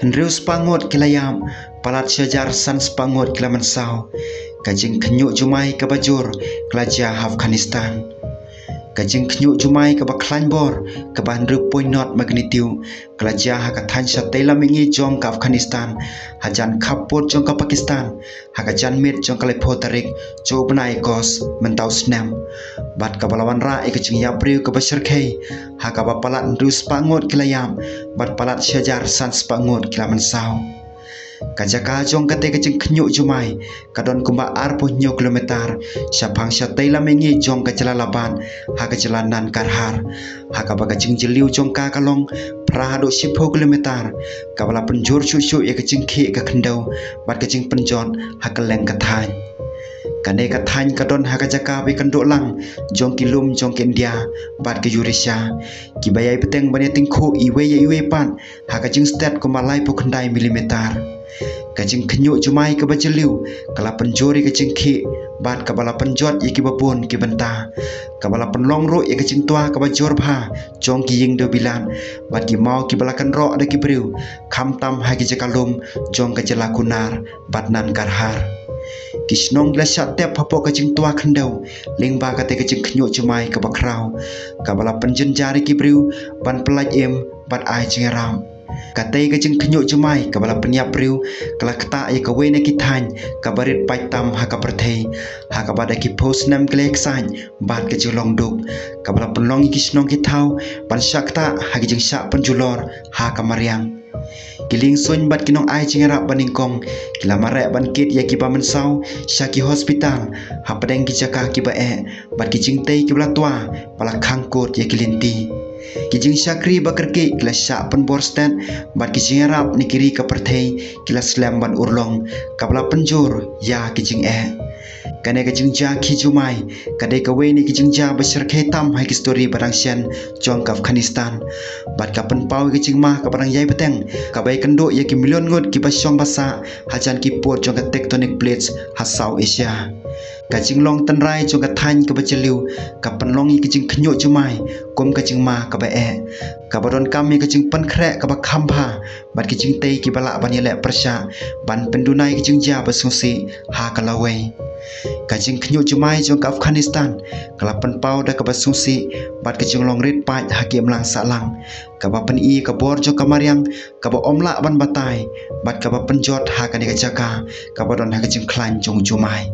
Henriu sepangut kilayam palat syajar san sepangut kila mansau kajing kenyuk jumai ke bajur kelajah Afghanistan kajing kenyuk jumai ke baklan bor ke bandru poinot magnitiu kelajah hakatan syatela mingi jong ke Afghanistan hajan kaput jong ke Pakistan hakajan mit jong ke lepo tarik jo benai kos mentau senam bat ke balawan ra ikajing yapriu ke basyarkai hakaba palat henriu sepangut kilayam bat palat syajar san sepangut kila mansau kajaka jong kate kajing kenyuk jumai kadon kumba arpuh nyo kilometer syapang syatai lamengi jong kajalalaban ha kajalanan karhar haka bagajing jeliu jong ka kalong prahado 10 kilometer kabala penjur cucu ya kajing ki ka kendau bat kajing penjon ha keleng kathan kane kathan kadon ha kajaka be kenduk lang jong kilum jong ke India bat ke Eurasia kibayai peteng bane tingkhu iwe pan ha kajing stat kumalai pu kendai milimeter kajing kenyuk jumai ke bajeliu kala penjori kajing ki bat kabala penjot ye ki babun ki benta kabala penlong ro ye kajing tua ke bajor bha jong ki ying do bilan bat ki mau ki balakan ro ada ki briu kham tam ha ki jakalum jong ke jela kunar bat nan karhar kisnong glasat tep hapo kajing tua kendau lingba kate kajing kenyuk jumai ke bakrau kabala penjen jari ki briu ban pelaj em bat ai jingeram katai kajing kenyuk jumai kabala penyap riu kala kata ye kawe ne kithan kabarit paitam ha ka perthei ha ka bada ki post nam klek san bat ke julong duk kabala penlong kisnong ki thau ban syakta ha ki jing syak penjulor ha ka mariang kiling sun bat kinong ai jingera baningkong kila marek ban kit ye ki ba mensau syaki hospital ha pedeng ki jaka ki ba bat ki jingtei ki bla tua pala khangkut ye kilinti kijing syakri bakerki kila syak penbor stand bat kijing arab ni kiri ke perthei kila slam ban urlong kabla penjur ya kijing kane kijing ja ki jumai kade kawe ni kijing ja besar khetam hai ki story barang sian jong ke Afghanistan bat ka pen pau kijing mah ka barang yai peteng ka bai kendo ya ki million ngot ki basyong basa hajan ki pot jong ke tectonic plates ha South Asia kajing long tenrai jong ka than ke bajeliu ka penlong i kijing kenyuk jumai kom kajing ma ka bae ka baron kami kajing pen krek ka ba khamba bat kijing tei ki bala ban yele persya ban pendunai kijing ja basungsi ha kalawai kajing kenyuk jumai jong ka Afghanistan kala pen pau da ka basungsi bat kajing long rit pat hakim lang salang ka ba pen i ka bor jong ka mariang ka ba omla ban batai bat ka ba penjot ha ka ni ka jaka ka baron ha kajing klan jong jumai